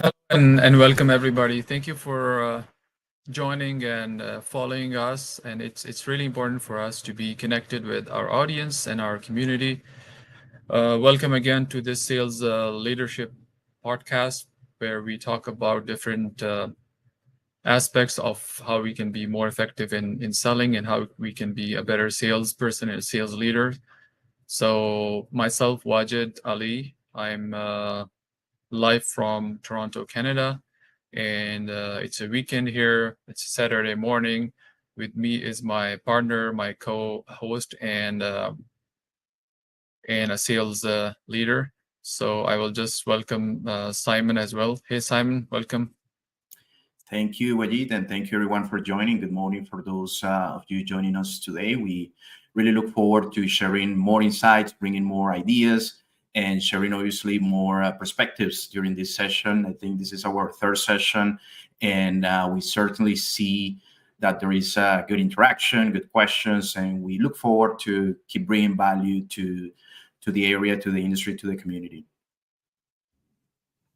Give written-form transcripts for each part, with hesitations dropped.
Hello and welcome everybody. Thank you for joining and following us. And it's really important for us to be connected with our audience and our community. Welcome again to this sales leadership podcast, where we talk about different aspects of how we can be more effective in selling and how we can be a better salesperson and a sales leader. So myself, Wajid Ali, I'm live from Toronto, Canada. And it's a weekend here. It's a Saturday morning. With me is my partner, my co-host, and a sales leader. So I will just welcome Simon as well. Hey, Simon, welcome. Thank you, Wajid, and thank you everyone for joining. Good morning for those of you joining us today. We really look forward to sharing more insights, bringing more ideas, and sharing obviously more perspectives during this session. I think this is our third session, and we certainly see that there is good interaction, good questions, and we look forward to keep bringing value to the area, to the industry, to the community.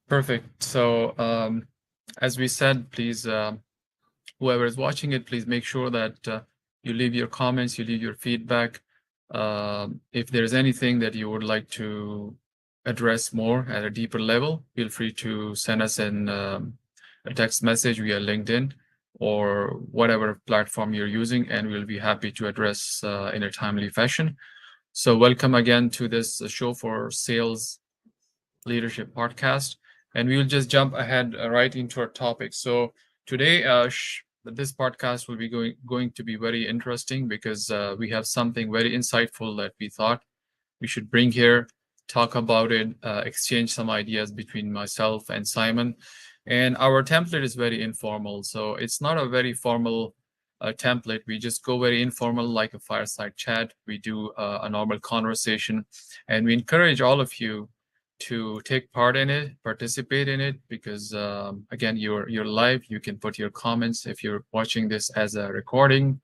Perfect. So as we said, please, whoever is watching it, please make sure that you leave your comments, you leave your feedback. If there's anything that you would like to address more at a deeper level, feel free to send us a text message via LinkedIn or whatever platform you're using, and we'll be happy to address in a timely fashion. So welcome again to this show for Sales Leadership Podcast, and we will just jump ahead right into our topic. So today, this podcast will be going to be very interesting because we have something very insightful that we thought we should bring here, talk about it, exchange some ideas between myself and Simon. And our template is very informal, so it's not a very formal template. We just go very informal, like a fireside chat. We do a normal conversation, and we encourage all of you to take part in it, participate in it, because again, you're live. You can put your comments if you're watching this as a recording.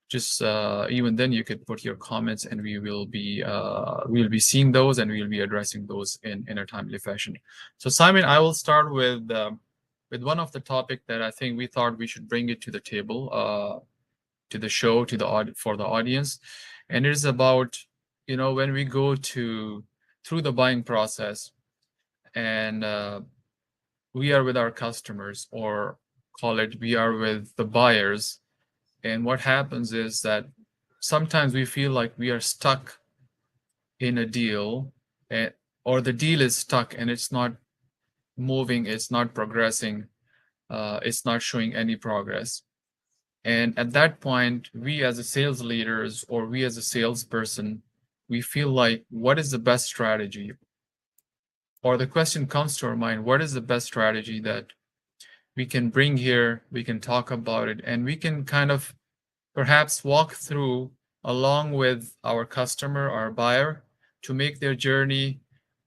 Just even then, you could put your comments, and we'll be seeing those, and we'll be addressing those in a timely fashion. So, Simon, I will start with one of the topic that I think we thought we should bring it to the table, to the show, for the audience, and it is about when we go through the buying process, and we are with our customers, or call it we are with the buyers. And what happens is that sometimes we feel like we are stuck in a deal, or the deal is stuck and it's not moving, it's not progressing, it's not showing any progress. And at that point, we as a sales leaders, or we as a salesperson, we feel like, what is the best strategy? Or the question comes to our mind, what is the best strategy that we can bring here? We can talk about it, and we can kind of perhaps walk through along with our customer, our buyer, to make their journey,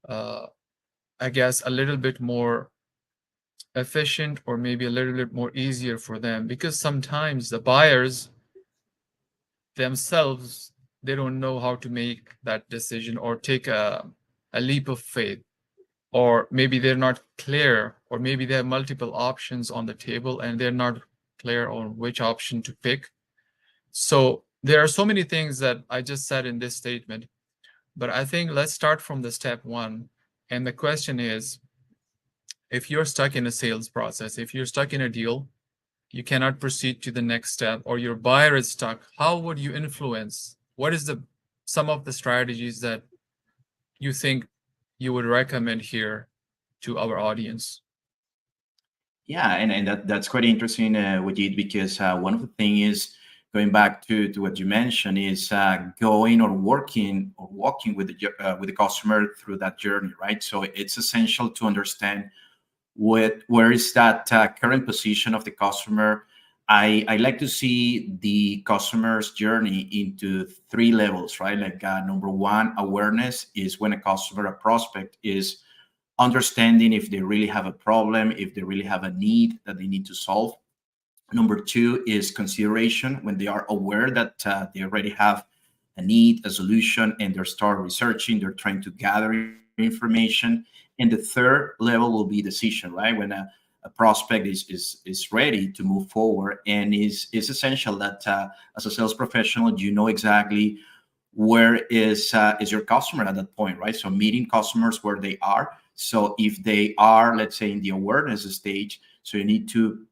I guess, a little bit more efficient, or maybe a little bit more easier for them, because sometimes the buyers themselves, they don't know how to make that decision or take a leap of faith, or maybe they're not clear, or maybe they have multiple options on the table and they're not clear on which option to pick. So there are so many things that I just said in this statement, but I think let's start from the step one. And the question is, if you're stuck in a sales process, if you're stuck in a deal, you cannot proceed to the next step, or your buyer is stuck, how would you influence? What is some of the strategies that you think you would recommend here to our audience? Yeah, and that's quite interesting, Wajid, because one of the things is going back to what you mentioned is going or working or walking with the customer through that journey, right? So it's essential to understand where is that current position of the customer. I like to see the customer's journey into three levels, right? Like number one, awareness is when a customer, a prospect, is understanding if they really have a problem, if they really have a need that they need to solve. Number two is consideration, when they are aware that they already have a need, a solution, and they start researching, they're trying to gather information. And the third level will be decision, right? When a prospect is ready to move forward, and is essential that as a sales professional, you know exactly where is your customer at that point, right? So meeting customers where they are. So if they are, let's say, in the awareness stage, so you need to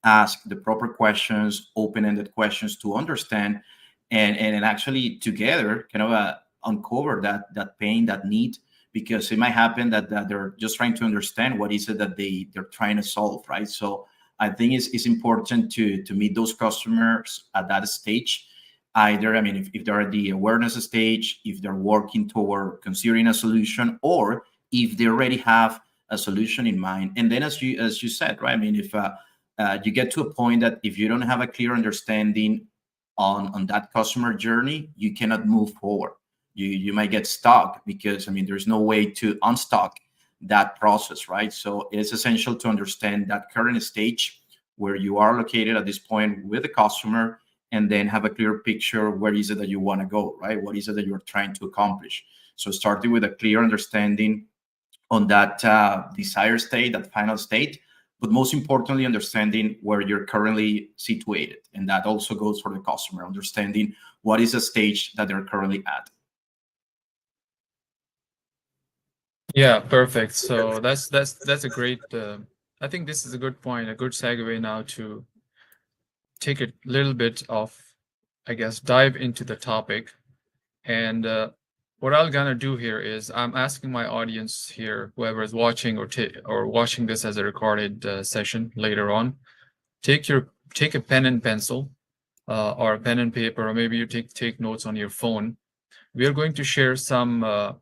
ask the proper questions, open-ended questions to understand, and actually together kind of uncover that pain, that need, because it might happen that they're just trying to understand what is it that they're trying to solve, right? So I think it's important to meet those customers at that stage. Either, I mean, if they're at the awareness stage, if they're working toward considering a solution, or if they already have a solution in mind. And then, as you said, right? I mean, if you get to a point that if you don't have a clear understanding on that customer journey, you cannot move forward. You might get stuck, because I mean, there's no way to unstuck that process, right? So it's essential to understand that current stage where you are located at this point with the customer, and then have a clear picture where is it that you want to go, right? What is it that you're trying to accomplish? So starting with a clear understanding on that desired state, that final state, but most importantly, understanding where you're currently situated. And that also goes for the customer, understanding what is the stage that they're currently at. Yeah, perfect. So that's a great. I think this is a good point, a good segue now to take a little bit of, I guess, dive into the topic. And what I'm gonna do here is I'm asking my audience here, whoever is watching or watching this as a recorded session later on, take a pen and pencil, or a pen and paper, or maybe you take notes on your phone. We are going to share some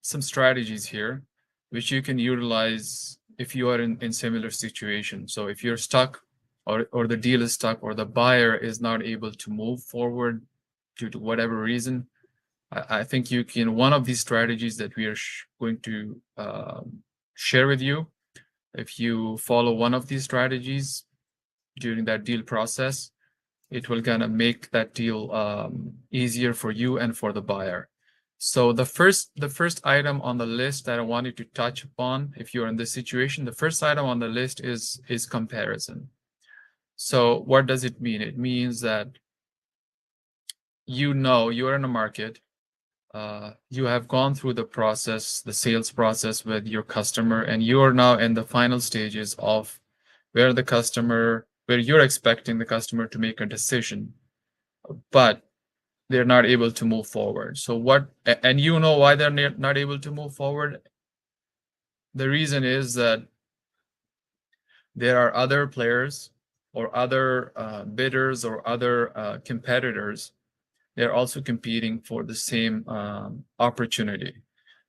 strategies here, which you can utilize if you are in similar situation. So if you're stuck, or the deal is stuck, or the buyer is not able to move forward due to whatever reason, I think you can, one of these strategies that we are going to share with you, if you follow one of these strategies during that deal process, it will kind of make that deal easier for you and for the buyer. So the first item on the list that I wanted to touch upon, if you're in this situation, the first item on the list is comparison. So what does it mean? It means that you're in a market, you have gone through the process, the sales process with your customer, and you are now in the final stages of where you're expecting the customer to make a decision, but they're not able to move forward. So and you know why they're not able to move forward? The reason is that there are other players, or other bidders, or other competitors. They're also competing for the same opportunity.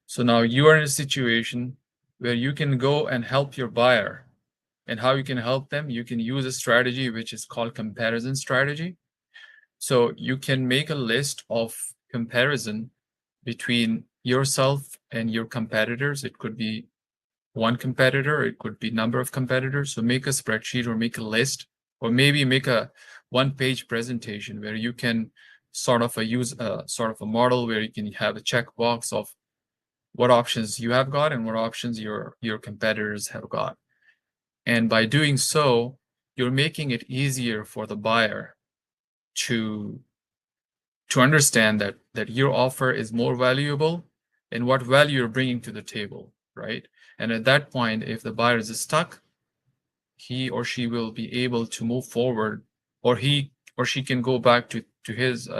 So now you are in a situation where you can go and help your buyer. And how you can help them? You can use a strategy which is called comparison strategy. So you can make a list of comparison between yourself and your competitors. It could be one competitor, it could be number of competitors. So make a spreadsheet, or make a list, or maybe make a one-page presentation where you can use a sort of a model where you can have a checkbox of what options you have got and what options your competitors have got. And by doing so, you're making it easier for the buyer to understand that your offer is more valuable and what value you're bringing to the table, right? And at that point, if the buyer is stuck, he or she will be able to move forward, or he or she can go back to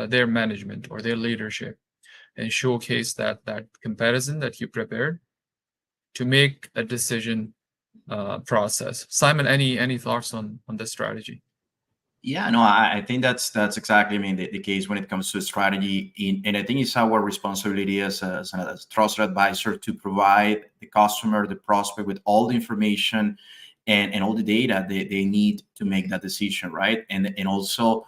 their management or their leadership and showcase that comparison that you prepared to make a decision process. Simon, any thoughts on this strategy? Yeah, no, I think that's exactly, I mean, the case when it comes to strategy. And I think it's our responsibility as a trusted advisor to provide the customer, the prospect, with all the information and all the data they need to make that decision, right? And also,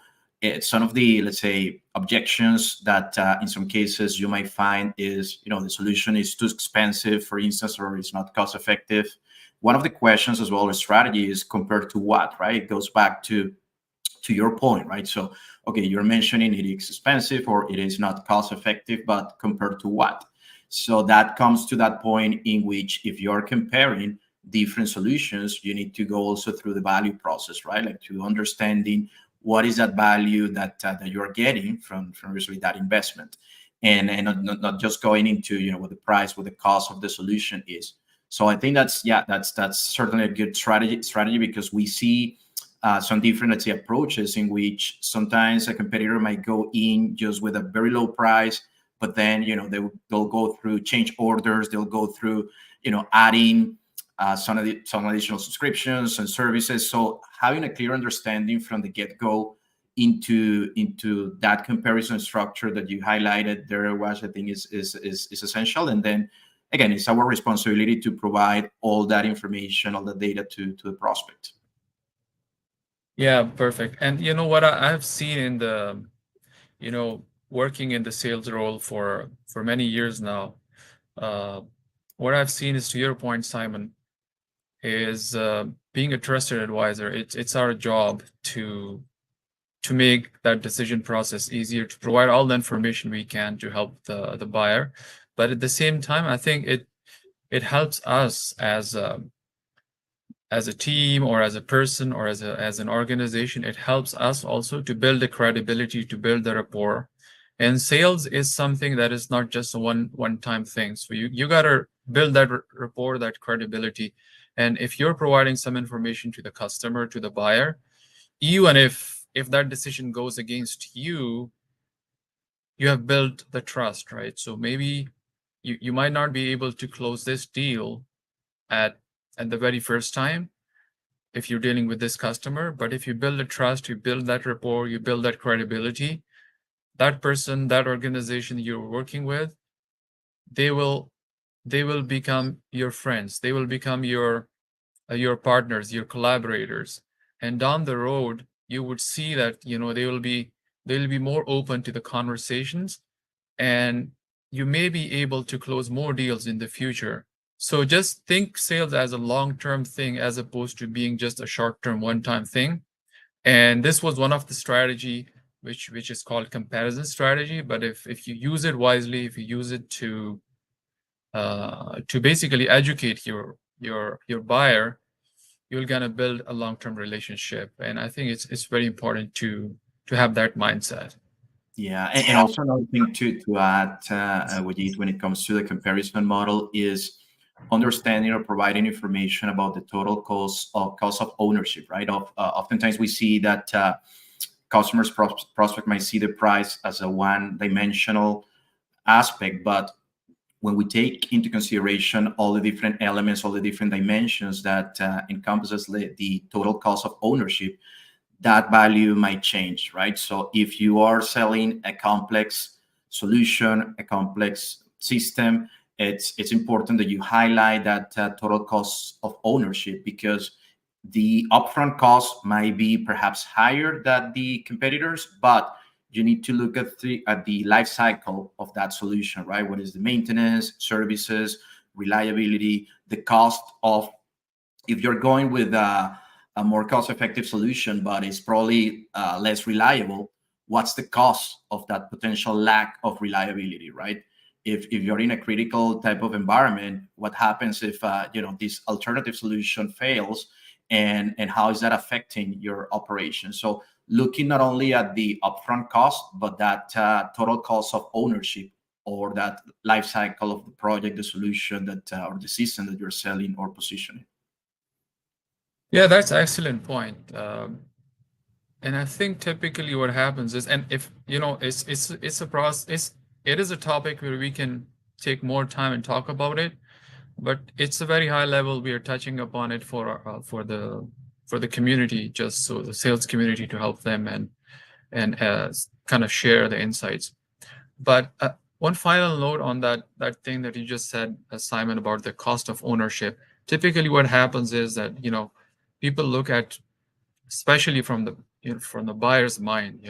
some of the, let's say, objections that in some cases you might find is, the solution is too expensive, for instance, or it's not cost effective. One of the questions as well as strategy is compared to what, right? It goes back to your point, right? So, okay, you're mentioning it is expensive or it is not cost effective, but compared to what? So that comes to that point in which if you're comparing different solutions, you need to go also through the value process, right? Like to understanding what is that value that you're getting from usually that investment, and not just going into what the price, what the cost of the solution is. So I think that's certainly a good strategy because we see some different, let's say, approaches in which sometimes a competitor might go in just with a very low price, but then they'll go through change orders, they'll go through adding some additional subscriptions and services. So having a clear understanding from the get-go into that comparison structure that you highlighted there was, I think, is essential. And then again, it's our responsibility to provide all that information, all the data to the prospect. Yeah, perfect. And you know what I've seen in the, working in the sales role for many years now, what I've seen is, to your point, Simon, is being a trusted advisor. It's our job to make that decision process easier, to provide all the information we can to help the buyer. But at the same time, I think it helps us as a team or as a person or as an organization. It helps us also to build the credibility, to build the rapport. And sales is something that is not just a one-time thing. So you gotta build that rapport, that credibility. And if you're providing some information to the customer, to the buyer, even if that decision goes against you, you have built the trust, right? So maybe you might not be able to close this deal at the very first time if you're dealing with this customer, but if you build a trust, you build that rapport, you build that credibility, that person, that organization you're working with, they will become your friends, they will become your partners, your collaborators. And down the road, you would see that they'll be more open to the conversations, and you may be able to close more deals in the future. So just think sales as a long-term thing as opposed to being just a short-term one-time thing. And this was one of the strategy which is called comparison strategy. But if you use it wisely, if you use it to basically educate your buyer, you're gonna build a long-term relationship. And I think it's very important to have that mindset. Yeah, and also another thing to add, Wajid, when it comes to the comparison model is understanding or providing information about the total cost of ownership, right? Oftentimes we see that customers prospect might see the price as a one-dimensional aspect, but when we take into consideration all the different elements, all the different dimensions that encompasses the total cost of ownership, that value might change, right? So if you are selling a complex solution, a complex system, it's important that you highlight that total cost of ownership, because the upfront cost might be perhaps higher than the competitors, but you need to look at the life cycle of that solution, right? What is the maintenance, services, reliability, the cost of, if you're going with a more cost-effective solution, but it's probably less reliable, what's the cost of that potential lack of reliability, right? If you're in a critical type of environment, what happens if this alternative solution fails, and how is that affecting your operation? So looking not only at the upfront cost, but that total cost of ownership, or that life cycle of the project, the solution that or the system that you're selling or positioning. Yeah, that's an excellent point. And I think typically what happens is, and if it's a process, it is a topic where we can take more time and talk about it, but it's a very high level. We are touching upon it for the community, just so the sales community, to help them and kind of share the insights. But one final note on that thing that you just said, Simon, about the cost of ownership. Typically, what happens is that people look at, especially from the buyer's mind,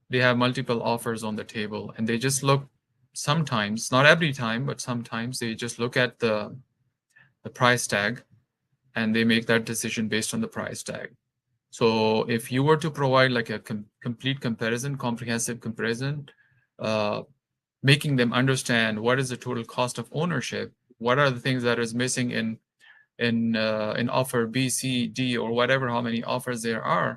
they have multiple offers on the table, and they just look, sometimes, not every time, but sometimes they just look at the price tag, and they make that decision based on the price tag. So if you were to provide like a complete comparison, comprehensive comparison, making them understand what is the total cost of ownership, what are the things that is missing in offer B, C, D, or whatever, how many offers there are.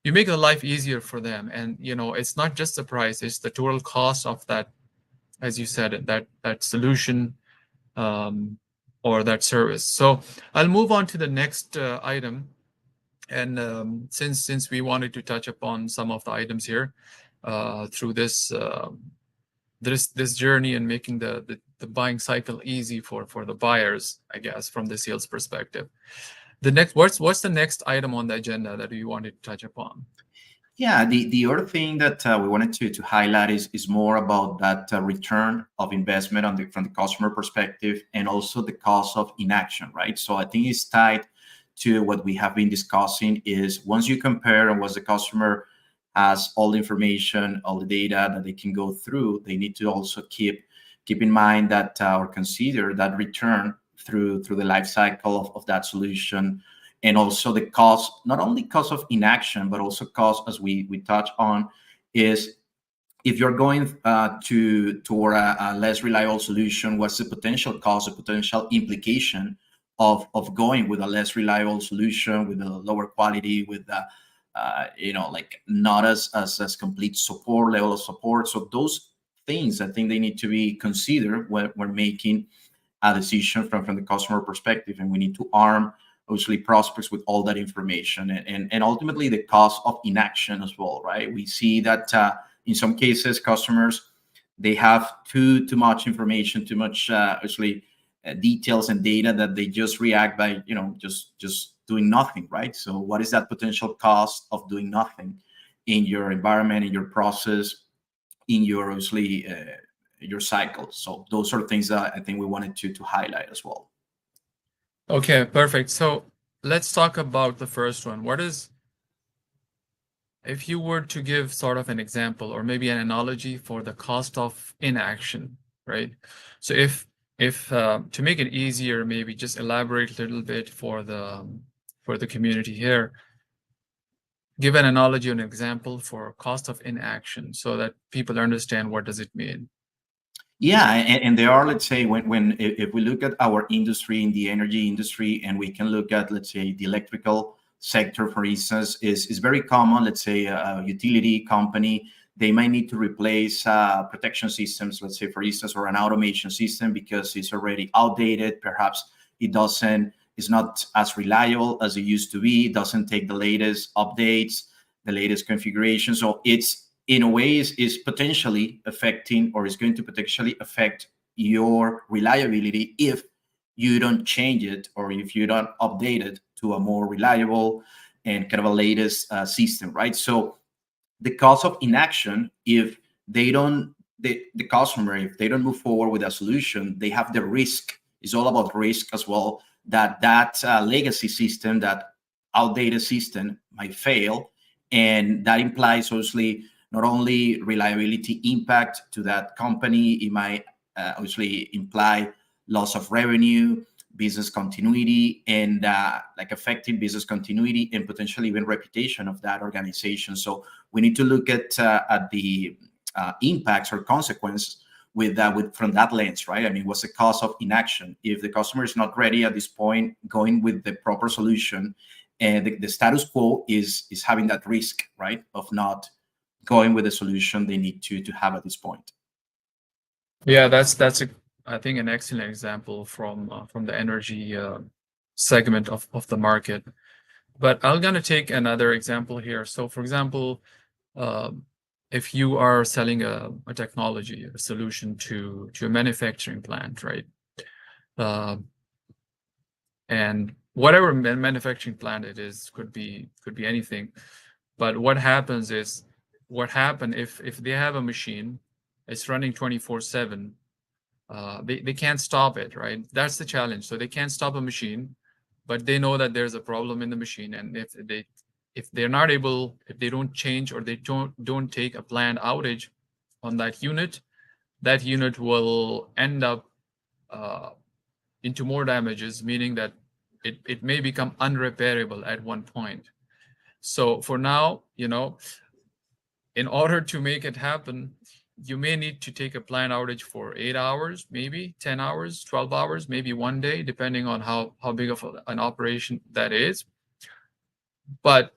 You make the life easier for them, and it's not just the price; it's the total cost of that, as you said, that solution, um, or that service. So I'll move on to the next item, and since we wanted to touch upon some of the items here through this journey and making the buying cycle easy for the buyers, I guess, from the sales perspective. The next, what's the next item on the agenda that you wanted to touch upon? Yeah, the other thing that we wanted to highlight is more about that return of investment from the customer perspective, and also the cost of inaction, right? So I think it's tied to what we have been discussing. Is once you compare and once the customer has all the information, all the data that they can go through, they need to also keep in mind that or consider that return through the life cycle of that solution, and also the cost, not only cost of inaction, but also cost, as we touch on, is if you're going toward a less reliable solution, what's the potential cost, the potential implication of going with a less reliable solution, with a lower quality, with like not as complete support, level of support. So those things, I think they need to be considered when we're making a decision from the customer perspective, and we need to arm obviously prospects with all that information, and ultimately the cost of inaction as well, right? We see that in some cases customers, they have too much information, too much obviously details and data, that they just react by just doing nothing, right? So what is that potential cost of doing nothing in your environment, in your process, in your obviously your cycle? So those are things that I think we wanted to highlight as well. Okay, perfect. So let's talk about the first one. If you were to give sort of an example or maybe an analogy for the cost of inaction, right? So if to make it easier, maybe just elaborate a little bit for the community here. Give an analogy or an example for cost of inaction so that people understand what does it mean. Yeah, and there are, let's say, when if we look at our industry, in the energy industry, and we can look at, let's say, the electrical sector, for instance, is very common. Let's say a utility company, they might need to replace protection systems, let's say, for instance, or an automation system, because it's already outdated. Perhaps it's not as reliable as it used to be. It doesn't take the latest updates, the latest configuration. So it's, in a way, is potentially affecting, or is going to potentially affect your reliability if you don't change it, or if you don't update it to a more reliable and kind of a latest system, right? So the cost of inaction, if they don't, the customer, if they don't move forward with a solution, they have the risk. It's all about risk as well, that legacy system, that outdated system might fail, and that implies obviously not only reliability impact to that company, it might obviously imply loss of revenue, business continuity, and like affecting business continuity and potentially even reputation of that organization. So we need to look at the impacts or consequence with from that lens, right? I mean, what's the cost of inaction? If the customer is not ready at this point, going with the proper solution, and the status quo is having that risk, right, of not going with the solution they need to have at this point. Yeah, that's I think an excellent example from the energy segment of the market. But I'm gonna take another example here. So, for example, if you are selling a technology, a solution to a manufacturing plant, right? And whatever manufacturing plant it is, could be anything. But what happens is, if they have a machine, it's running 24/7. They can't stop it, right? That's the challenge. So they can't stop a machine, but they know that there's a problem in the machine, and if they're not able, if they don't change, or they don't take a planned outage on that unit will end up into more damages, meaning that it may become unrepairable at one point. So for now, in order to make it happen, you may need to take a planned outage for 8 hours, maybe 10 hours, 12 hours, maybe one day, depending on how big of an operation that is. But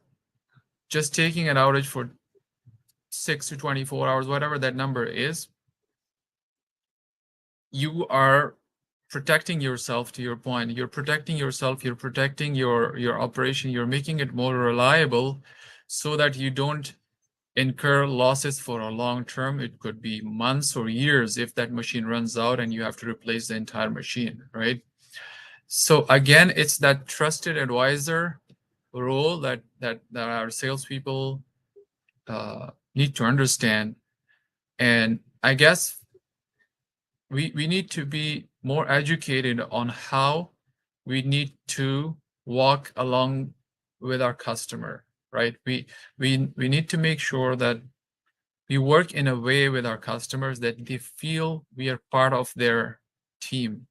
just taking an outage for 6 to 24 hours, whatever that number is, you are protecting yourself. To your point, you're protecting yourself, you're protecting your operation, you're making it more reliable so that you don't incur losses for a long term. It could be months or years if that machine runs out and you have to replace the entire machine, right? So again, it's that trusted advisor role that our salespeople need to understand. And I guess we need to be more educated on how we need to walk along with our customer, right? We need to make sure that we work in a way with our customers that they feel we are part of their team.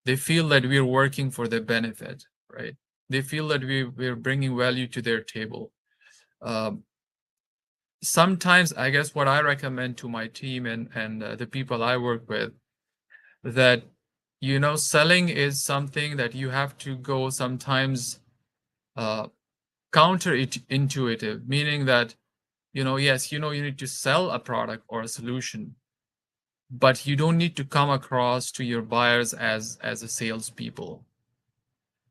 They feel that we're working for their benefit, right? They feel that we're bringing value to their table. Um, Sometimes, I guess what I recommend to my team and the people I work with, that selling is something that you have to go sometimes counterintuitive, meaning that yes, you need to sell a product or a solution, but you don't need to come across to your buyers as a salespeople.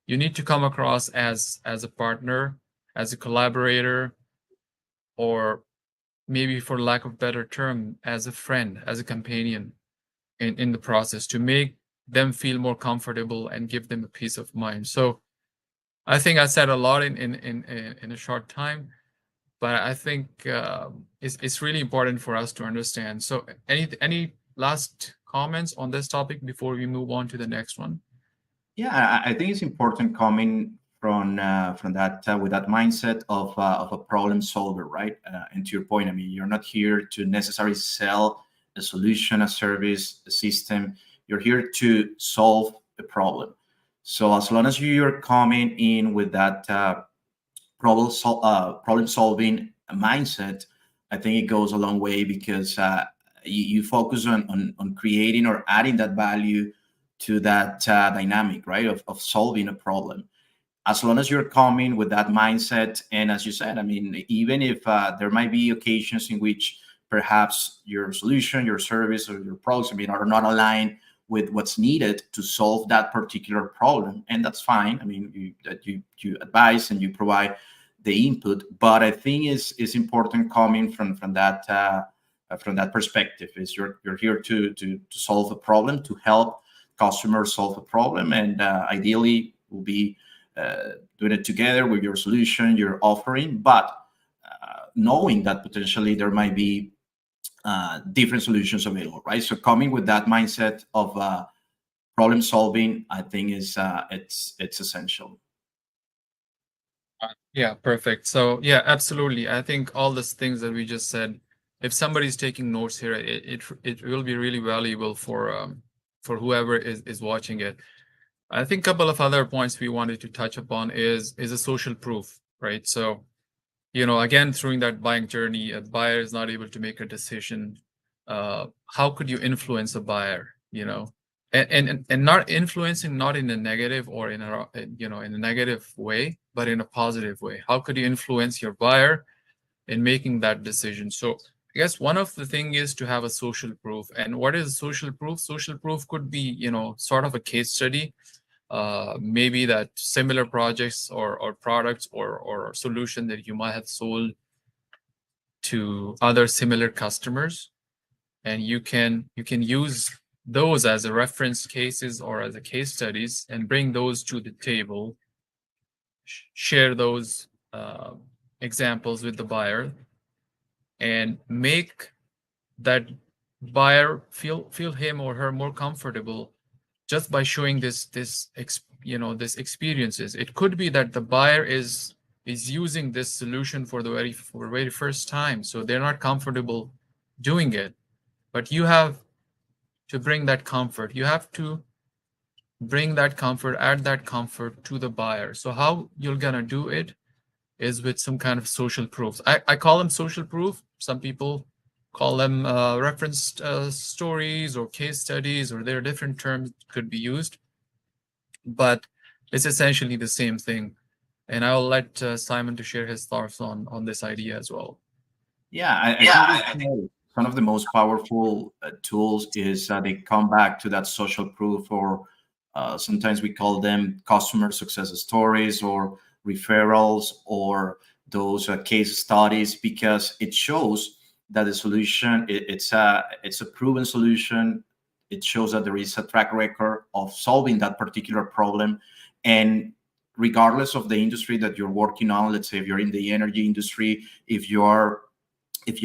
You need to come across as a partner, as a collaborator, or maybe, for lack of a better term, as a friend, as a companion in the process, to make them feel more comfortable and give them a peace of mind. So I think I said a lot in a short time, but I think it's really important for us to understand. So any last comments on this topic before we move on to the next one? Yeah, I think it's important coming from that with that mindset of a problem solver, right? And to your point, I mean, you're not here to necessarily sell a solution, a service, a system. You're here to solve a problem. So as long as you're coming in with that problem solving mindset, I think it goes a long way because you focus on creating or adding that value to that dynamic, right, of solving a problem. As long as you're coming with that mindset, and as you said, I mean, even if there might be occasions in which perhaps your solution, your service, or your products, I mean, are not aligned with what's needed to solve that particular problem, and that's fine. I mean, you advise and you provide the input, but I think is important coming from that perspective. Is you're here to solve a problem, to help customers solve a problem, and ideally will be doing it together with your solution, your offering, but knowing that potentially there might be different solutions available, right? So coming with that mindset of problem solving, I think is it's essential. Yeah, perfect. So yeah, absolutely. I think all these things that we just said, if somebody's taking notes here, it will be really valuable for whoever is watching it. I think a couple of other points we wanted to touch upon is a social proof, right? So, again, through that buying journey, a buyer is not able to make a decision. How could you influence a buyer? And not influencing, not in a negative or in a negative way, but in a positive way. How could you influence your buyer in making that decision? So I guess one of the thing is to have a social proof. And what is social proof? Social proof could be sort of a case study, maybe that similar projects or products or solution that you might have sold to other similar customers, and you can use those as a reference cases or as a case studies and bring those to the table, share those examples with the buyer, and make that buyer feel him or her more comfortable just by showing this experiences. It could be that the buyer is using this solution for the very first time, so they're not comfortable doing it, but you have to bring that comfort. You have to bring that comfort, add that comfort to the buyer. So how you're gonna do it is with some kind of social proofs. I call them social proof. Some people call them reference stories or case studies, or there are different terms could be used, but it's essentially the same thing. And I'll let Simon to share his thoughts on this idea as well. Yeah, I Yeah, think it's one of the most powerful tools is they come back to that social proof, or sometimes we call them customer success stories or referrals, or those case studies, because it shows that the solution it's a proven solution. It shows that there is a track record of solving that particular problem, and regardless of the industry that you're working on, let's say if you're in the energy industry, if you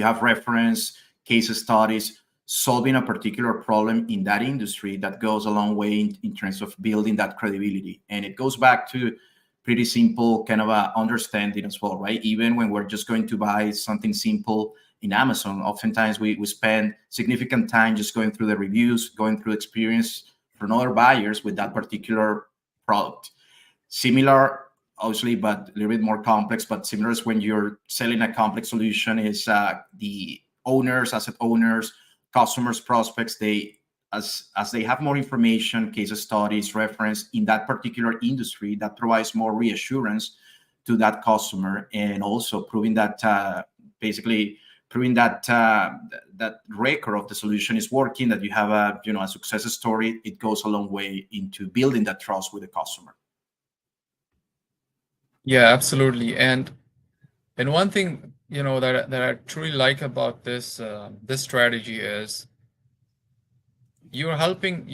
have reference case studies solving a particular problem in that industry, that goes a long way in terms of building that credibility. And it goes back to pretty simple kind of a understanding as well, right? Even when we're just going to buy something simple in Amazon, oftentimes we spend significant time just going through the reviews, going through experience from other buyers with that particular product. Similar, obviously, but a little bit more complex, but similar is when you're selling a complex solution is the owners, asset owners, customers, prospects, they as they have more information, case studies, reference in that particular industry, that provides more reassurance to that customer, and also proving that basically proving that that record of the solution is working, that you have a success story. It goes a long way into building that trust with the customer. Yeah, absolutely. And one thing, that I truly like about this strategy is you're helping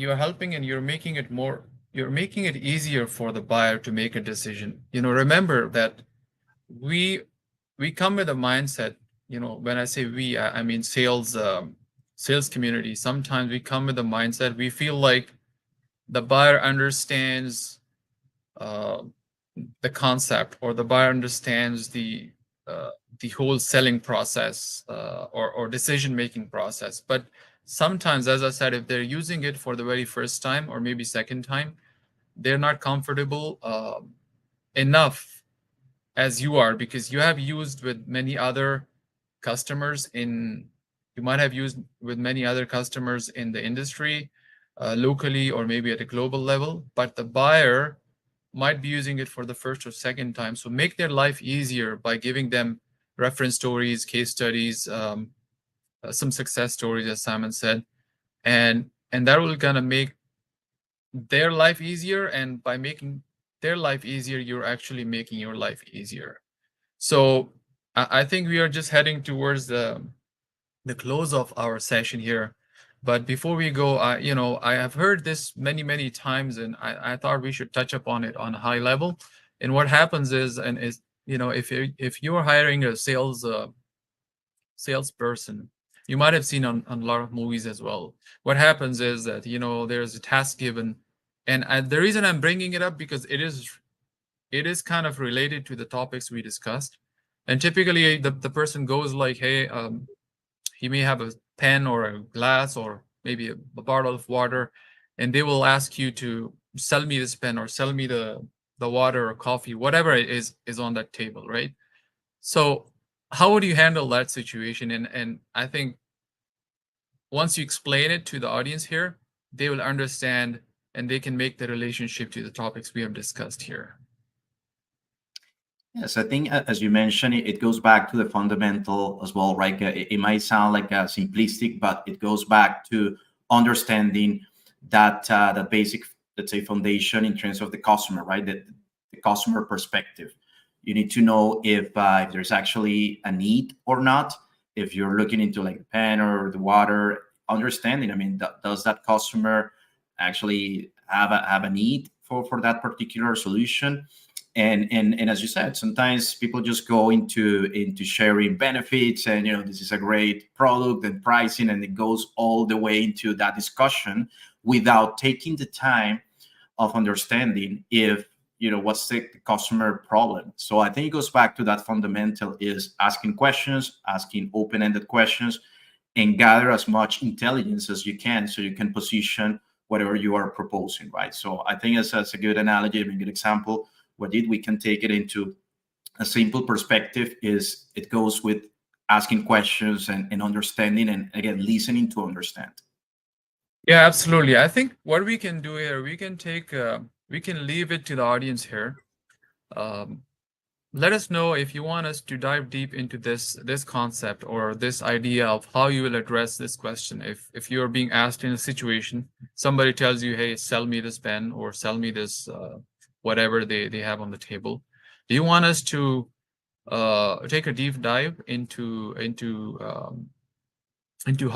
and you're making it easier for the buyer to make a decision. Remember that we we come with a mindset. When I say we, I mean sales community. Sometimes we come with a mindset, we feel like the buyer understands uh, the concept, or the buyer understands the whole selling process, or decision making process. But sometimes, as I said, if they're using it for the very first time or maybe second time, they're not comfortable enough as you are, because you have used with many other customers in you might have used with many other customers in the industry, locally or maybe at a global level, but the buyer might be using it for the first or second time. So make their life easier by giving them reference stories, case studies, some success stories, as Simon said, and that will kind of make their life easier. And by making their life easier, you're actually making your life easier. So I think we are just heading towards the close of our session here. But before we go, I have heard this many times, and I thought we should touch upon it on a high level. And what happens is, if you're hiring a salesperson, you might have seen on a lot of movies as well. What happens is that there's a task given, and the reason I'm bringing it up, because it is kind of related to the topics we discussed. And typically the person goes like, hey, he may have a pen or a glass or maybe a bottle of water, and they will ask you to sell me this pen or sell me the water or coffee, whatever it is on that table, right? So how would you handle that situation? And I think once you explain it to the audience here, they will understand, and they can make the relationship to the topics we have discussed here. Yes, I think as you mentioned, it goes back to the fundamental as well, right? It might sound like simplistic, but it goes back to understanding that basic, let's say, foundation in terms of the customer, right? The customer perspective. You need to know if there's actually a need or not. If you're looking into like the pen or the water, understanding. I mean, does that customer actually have a need for that particular solution? And as you said, sometimes people just go into sharing benefits, and this is a great product and pricing, and it goes all the way into that discussion without taking the time of understanding if what's the customer problem. So I think it goes back to that fundamental, is asking questions, asking open-ended questions, and gather as much intelligence as you can, so you can position whatever you are proposing, right? So I think that's a good analogy, a good example. What we can take it into a simple perspective is, it goes with asking questions and understanding, and again, listening to understand. Yeah, absolutely. I think what we can do here, we can we can leave it to the audience here. Um, Let us know if you want us to dive deep into this concept or this idea of how you will address this question. If you're being asked in a situation, somebody tells you, "Hey, sell me this pen or sell me this whatever they have on the table." Do you want us to take a deep dive into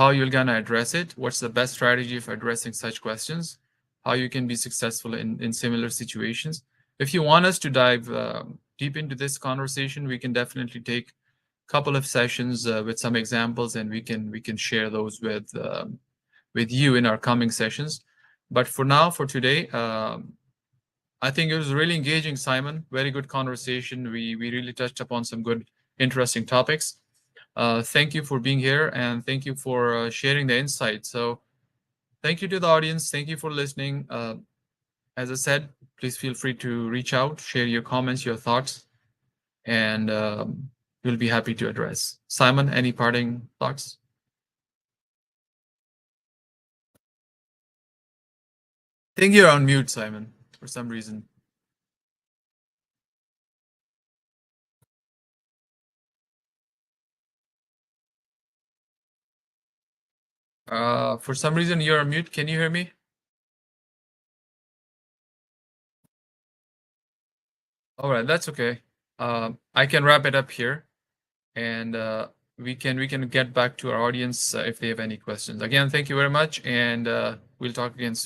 how you're gonna address it? What's the best strategy for addressing such questions? How you can be successful in similar situations? If you want us to dive deep into this conversation, we can definitely take a couple of sessions with some examples, and we can share those with you in our coming sessions. But for now, for today, I think it was really engaging, Simon. Very good conversation. We really touched upon some good, interesting topics. Thank you for being here, and thank you for sharing the insight. So thank you to the audience. Thank you for listening. As I said, please feel free to reach out, share your comments, your thoughts, and we'll be happy to address. Simon, any parting thoughts? I think you're on mute, Simon, for some reason. For some reason, you're on mute. Can you hear me? All right, that's okay. I can wrap it up here, and we can get back to our audience if they have any questions. Again, thank you very much, and we'll talk again soon.